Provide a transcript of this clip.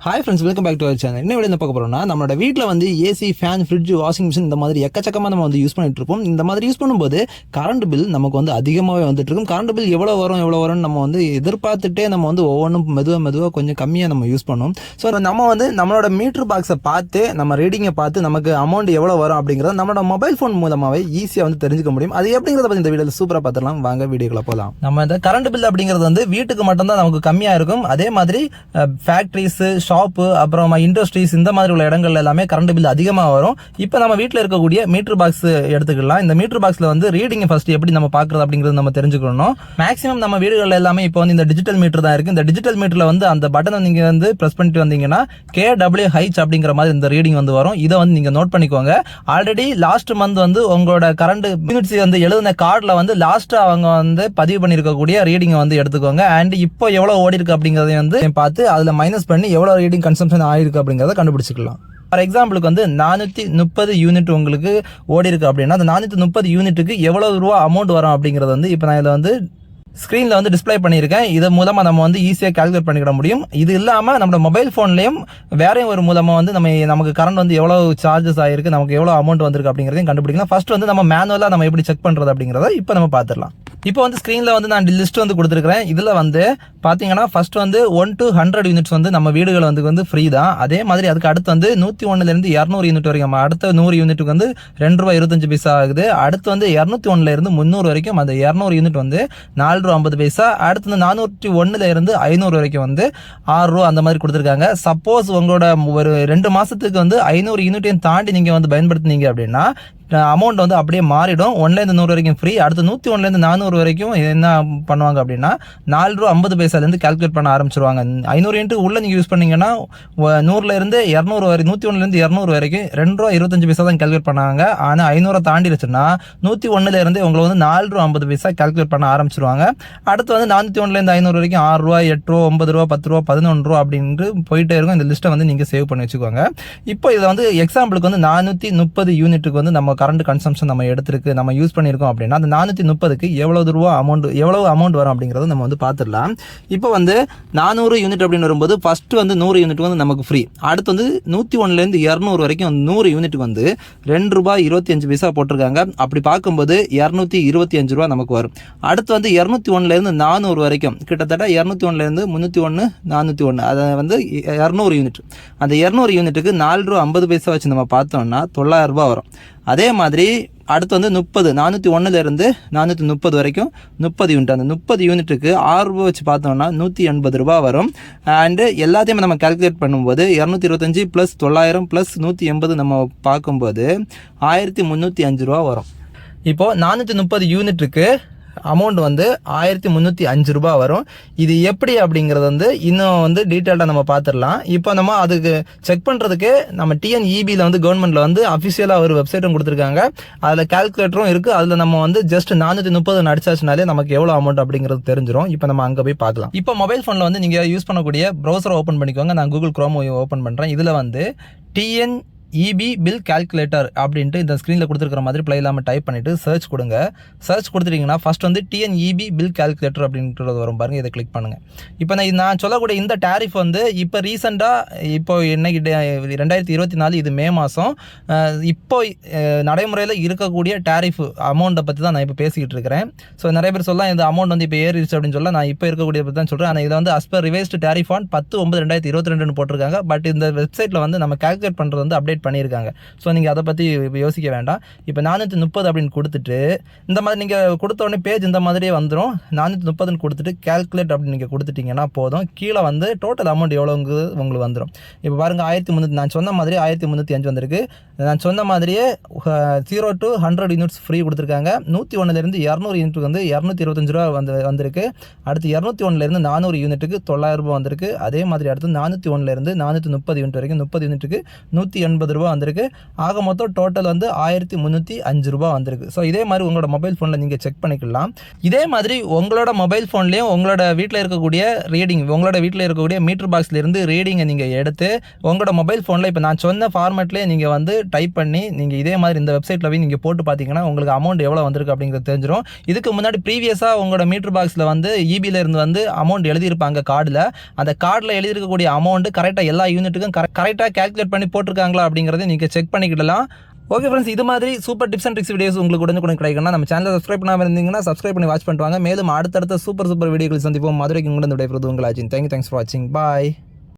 Hi friends, welcome back to our channel. என்ன video பார்க்க போகிறோம்னா, நம்மளோட வீட்டில் வந்து AC, fan, fridge, washing machine இந்த மாதிரி எக்கச்சக்கமாக நம்ம வந்து யூஸ் பண்ணிட்டு இருப்போம். இந்த மாதிரி யூஸ் பண்ணும்போது கரண்ட் பில் நமக்கு வந்து அதிகமாகவே வந்துட்டு இருக்கும். கரண்ட் பில் எவ்வளோ வரும்னு நம்ம வந்து எதிர்பார்த்துட்டே நம்ம வந்து ஒவ்வொன்றும் மெதுவாக கொஞ்சம் கம்மியாக நம்ம யூஸ் பண்ணுவோம். ஸோ நம்ம வந்து நம்மளோட மீட்டர் பாக்ஸை பார்த்து நம்ம ரீடிங்கை பார்த்து நமக்கு அமௌண்ட் எவ்வளோ வரும் அப்படிங்கிறத நம்மளோட மொபைல் ஃபோன் மூலமாகவே ஈஸியாக வந்து தெரிஞ்சுக்க முடியும். அது எப்படிங்கிறத பற்றி இந்த வீடியோவில் சூப்பராக பார்த்துலாம். வாங்க வீடியோக்குள்ள போகலாம். நம்ம இந்த கரண்ட் பில் அப்படிங்கிறது வந்து வீட்டுக்கு மட்டும்தான் நமக்கு கம்மியாக இருக்கும். அதே மாதிரி ஃபேக்ட்ரிஸ், ஷாப்பு, அப்புறம் இண்டஸ்ட்ரீஸ் இந்த மாதிரி உள்ள இடங்கள்ல எல்லாமே கரண்ட் பில் அதிகமாக வரும். இப்போ நம்ம வீட்டில் இருக்கக்கூடிய மீட்டர் பாக்ஸ் எடுத்துக்கலாம். இந்த மீட்டர் பாக்ஸ்ல வந்து ரீடிங் ஃபர்ஸ்ட் எப்படி நம்ம பார்க்கறது அப்படிங்கிறது நம்ம தெரிஞ்சுக்கணும். மேக்ஸிமம் நம்ம வீடுகள் எல்லாமே இப்போ வந்து இந்த டிஜிட்டல் மீட்டர் தான் இருக்கு. இந்த டிஜிட்டல் மீட்டர்ல வந்து அந்த பட்டனை நீங்க வந்து பிரஸ் பண்ணிட்டு வந்தீங்கன்னா KWH அப்படிங்கிற மாதிரி இந்த ரீடிங் வந்து வரும். இதை வந்து நீங்க நோட் பண்ணிக்கோங்க. ஆல்ரெடி லாஸ்ட் மந்த் வந்து உங்களோட கரண்ட் யூனிட்ஸ் வந்து எழுதின கார்டுல வந்து லாஸ்ட் அவங்க வந்து பதிவு பண்ணிருக்கக்கூடிய ரீடிங் வந்து எடுத்துக்கோங்க. அண்ட் இப்போ எவ்வளவு ஓடி இருக்கு அப்படிங்கறத வந்து பார்த்து அதுல மைனஸ் பண்ணி எவ்வளவு ரீடிங் கன்சம்ஷன் ஆயிருக்கு அப்படிங்கறத கண்டுபிடிச்சிக்கலாம். ஃபார் எக்ஸாம்பிளுக்கு வந்து 430 யூனிட் உங்களுக்கு ஓடி இருக்கு அப்படின்னா அந்த 430 யூனிட்டுக்கு எவ்வளவு ரூபா அமௌண்ட் வரும் அப்படிங்கறது வந்து இப்போ நான் இதில் வந்து ஸ்க்ரீனில் வந்து டிஸ்பிளே பண்ணியிருக்கேன். இதன் மூலமாக நம்ம வந்து ஈஸியாக கால்குலேட் பண்ணிக்கிட முடியும். இது இல்லாமல் நம்ம மொபைல் ஃபோன்லேயும் வேறையும் ஒரு மூலமாக வந்து நமக்கு கரண்ட் வந்து எவ்வளோ சார்ஜஸ் ஆகிருக்கு, நமக்கு எவ்வளோ அமௌண்ட் வந்திருக்கு அப்படிங்கிறதையும் கண்டுபிடிக்கலாம். ஃபர்ஸ்ட் வந்து நம்ம மேனுவலாக நம்ம எப்படி செக் பண்ணுறது அப்படிங்கிறத இப்போ நம்ம பார்த்துடலாம். இப்போ வந்து ஸ்க்ரீனில் வந்து நான் லிஸ்ட் வந்து கொடுத்துருக்கிறேன். இதில் வந்து பார்த்தீங்கன்னா ஃபர்ஸ்ட் வந்து 1 to 100 யூனிட்ஸ் வந்து நம்ம வீடுகள் வந்து ஃப்ரீ தான். அதே மாதிரி அதுக்கு அடுத்து வந்து 101 200 யூனிட் வரைக்கும் அடுத்த 100 யூனிட்டுக்கு வந்து ₹2.25 ஆகுது. அடுத்து வந்து 201 300 வரைக்கும் அந்த 200 யூனிட் வந்து ₹4.50. அடுத்து வந்து 401 500 வரைக்கும் வந்து ₹6 அந்த மாதிரி கொடுத்துருக்காங்க. சப்போஸ் உங்களோட ஒரு 2 மாசத்துக்கு வந்து 500 யூனிட்டையும் தாண்டி நீங்க வந்து பயன்படுத்தினீங்க அப்படின்னா அமௌண்ட் வந்து அப்படியே மாறிடும். 1லேருந்து 100 வரைக்கும் ஃப்ரீ. அடுத்து 101 400 வரைக்கும் என்ன பண்ணுவாங்க அப்படின்னா ₹4.50 கால்குலேட் பண்ண ஆரம்பிச்சிருவாங்க. 500 யூனிட் உள்ள நீங்க யூஸ் பண்ணீங்கன்னா 100 200 வரை 101 200 வரைக்கும் ₹2.25 தான் கால்குலேட் பண்ணாங்க. ஆனா 500 தாண்டிடுச்சுன்னா 101 உங்களை வந்து ₹4.50 கால்குலேட் பண்ண ஆரம்பிச்சிருவாங்க. அடுத்து வந்து 401 500 வரைக்கும் ₹6 8 9 10 11 அப்படின்ட்டு போயிட்டே இருக்கும். இந்த லிஸ்ட்டை வந்து நீங்க சேவ் பண்ணி வச்சுக்கோங்க. இப்போ இதை வந்து எக்ஸாம்பிளுக்கு வந்து 430 யூனிட்டுக்கு வந்து நம்ம கரண்ட் கன்சம்ஷன் நம்ம எடுத்திருக்கு, நம்ம யூஸ் பண்ணியிருக்கோம் அப்படின்னா அந்த 430க்கு எவ்வளவு அமௌண்ட் வரும் அப்படிங்கறத நம்ம வந்து பார்த்துடலாம். இப்போ வந்து 400 யூனிட் அப்படின்னு வரும்போது ஃபர்ஸ்ட் வந்து 100 யூனிட் வந்து நமக்கு ஃப்ரீ. அடுத்து வந்து 101 200 வரைக்கும் 100 யூனிட்டுக்கு வந்து ₹2.25 போட்டிருக்காங்க. அப்படி பார்க்கும்போது ₹225 நமக்கு வரும். அடுத்து வந்து 201 400 வரைக்கும் கிட்டத்தட்ட 201 301 401 அதை வந்து 200 யூனிட். அந்த 200 யூனிட்டுக்கு ₹4.50 வச்சு நம்ம பார்த்தோம்னா ₹900 வரும். அதே மாதிரி அடுத்து வந்து 401 430 வரைக்கும் 30 யூனிட். அந்த 30 யூனிட்டுக்கு ₹6 வச்சு பார்த்தோம்னா ₹180 வரும். அண்டு எல்லாத்தையும் நம்ம கால்குலேட் பண்ணும்போது 225 + 900 + 180 நம்ம பார்க்கும்போது ₹1305 வரும். இப்போ 430 யூனிட்டுக்கு அமௌண்ட் வந்து ₹1305 வரும். இது எப்படி அப்படிங்கறது வந்து இன்னும் வந்து டீட்டெயில்டா நம்ம பார்த்துடலாம். இப்போ நம்ம அதுக்கு செக் பண்றதுக்கு நம்ம TNEBல வந்து கவர்மெண்ட்ல வந்து அபிஷியலா ஒரு வெப்சைட்டும் கொடுத்துருக்காங்க. அதுல கால்குலேட்டரும் இருக்கு. அதுல நம்ம வந்து ஜஸ்ட் 430 அடிச்சாச்சுனாலே நமக்கு எவ்வளவு அமௌண்ட் அப்படிங்கிறது தெரிஞ்சிடும். இப்போ நம்ம அங்க போய் பார்க்கலாம். இப்போ மொபைல் போன்ல வந்து நீங்க யூஸ் பண்ணக்கூடிய ப்ரௌசரை ஓபன் பண்ணிக்கோங்க. நான் Google Chrome ஓபன் பண்றேன். இதுல வந்து TNEB பில் கால்குலேட்டர் அப்படின்ட்டு இந்த ஸ்க்ரீனில் கொடுத்துருக்கிற மாதிரி ப்ளே இல்லாமல் டைப் பண்ணிட்டு சர்ச் கொடுங்க. சர்ச் கொடுத்துட்டீங்கன்னா ஃபர்ஸ்ட் வந்து TNEB பில் கால்குலேட்டர் அப்படின்றது வரும் பாருங்க. இதை கிளிக் பண்ணுங்க. இப்போ நான் சொல்லக்கூடிய இந்த டேரிஃப் வந்து இப்போ ரீசெண்டாக இப்போ இன்னைக்கு 2024 இது மே மாதம் இப்போ நடைமுறையில் இருக்கக்கூடிய டேரிஃப் அமௌண்ட்டை பற்றி தான் நான் இப்போ பேசிக்கிட்டு இருக்கிறேன். ஸோ நிறைய பேர் சொல்லலாம் இந்த அமௌண்ட் வந்து இப்போ ஏறிடுச்சு அப்படின்னு சொல்ல நான் இப்போ இருக்கக்கூடிய பற்றி தான் சொல்கிறேன். ஆனால் இதில் வந்து as per revised tariff on 10/9/2022 போட்டிருக்காங்க. பட் இந்த வெப்சைட்டில் வந்து நம்ம கால்குலேட் பண்ணுறது வந்து அப்டேட் பண்ணியிருக்காங்க. ஸோ நீங்கள் அதை பற்றி யோசிக்க வேண்டாம். இப்போ 430 அப்படின்னு கொடுத்துட்டு இந்த மாதிரி நீங்கள் கொடுத்த உடனே பேஜ் இந்த மாதிரியே வந்துடும். 430 கொடுத்துட்டு கால்குலேட் அப்படின்னு நீங்கள் கொடுத்துட்டீங்கன்னா போதும். கீழே வந்து டோட்டல் அமௌண்ட் எவ்வளோங்கிறது உங்களுக்கு வந்துடும். இப்போ பாருங்கள் 1300 நான் சொன்ன மாதிரி 1305 வந்திருக்கு. நான் சொன்ன மாதிரியே 0 to 100 யூனிட்ஸ் ஃப்ரீ கொடுத்துருக்காங்க. 101 200 யூனிட்டுக்கு வந்து ₹225 வந்திருக்கு. அடுத்து 201 400 யூனிட்டுக்கு ₹900 வந்திருக்கு. அதே மாதிரி அடுத்து 401 430 யூனிட் வரைக்கும் 30 யூனிட்டுக்கு ₹180 ரூபா வந்திருக்கு. ஆக மொத்தம் டோட்டல் வந்து 1305 ரூபா வந்திருக்கு. ஸோ இதே மாதிரி உங்களோட மொபைல் ஃபோனில் நீங்கள் செக் பண்ணிக்கலாம். இதே மாதிரி உங்களோட மொபைல் ஃபோன்லேயும் உங்களோட வீட்டில் இருக்கக்கூடிய ரீடிங், உங்களோட வீட்டில் இருக்கக்கூடிய மீட்டர் பாக்ஸ்லேருந்து ரீடிங்கை நீங்கள் எடுத்து உங்களோட மொபைல் ஃபோனில் இப்போ நான் சொன்ன ஃபார்மேட்லேயே நீங்கள் வந்து டைப் பண்ணி நீங்கள் இதே மாதிரி இந்த வெப்சைட்டில் போய் நீங்கள் போட்டு பார்த்தீங்கன்னா உங்களுக்கு அமௌண்ட் எவ்வளோ வந்திருக்கு அப்படிங்கிறது தெரிஞ்சிடும். இதுக்கு முன்னாடி ப்ரீவியஸாக உங்களோட மீட்டர் பாக்ஸில் வந்து இபியில் இருந்து வந்து அமௌண்ட் எழுதியிருப்பாங்க கார்டில். அந்த கார்டில் எழுதியிருக்கக்கூடிய அமௌண்ட் கரெக்டாக எல்லா யூனிட்டுக்கும் கரெக்டாக கால்குலேட் பண்ணி போட்டிருக்காங்களா அப்படிங்கிறத நீங்கள் செக் பண்ணிக்கிடலாம். ஓகே ஃப்ரெண்ட்ஸ், இது மாதிரி super tips and tricks videos உங்களுக்கு உடனுக்குடன் கிடைக்கும்னா நம்ம சேனலை சப்ஸ்கிரைப் பண்ணாமல் இருந்தீங்கன்னா சப்ஸ்கிரைப் பண்ணி வாட்ச் பண்ணிட்டு வாங்க. மேலும் அடுத்தடுத்த சூப்பர் வீடியோக்கள் சந்திப்போம். மதுரைக்கு உங்களுடன் விடைபெறுவது உங்கள் அஜின். தேங்க்ஸ் ஃபார் வாட்சிங். பாய்.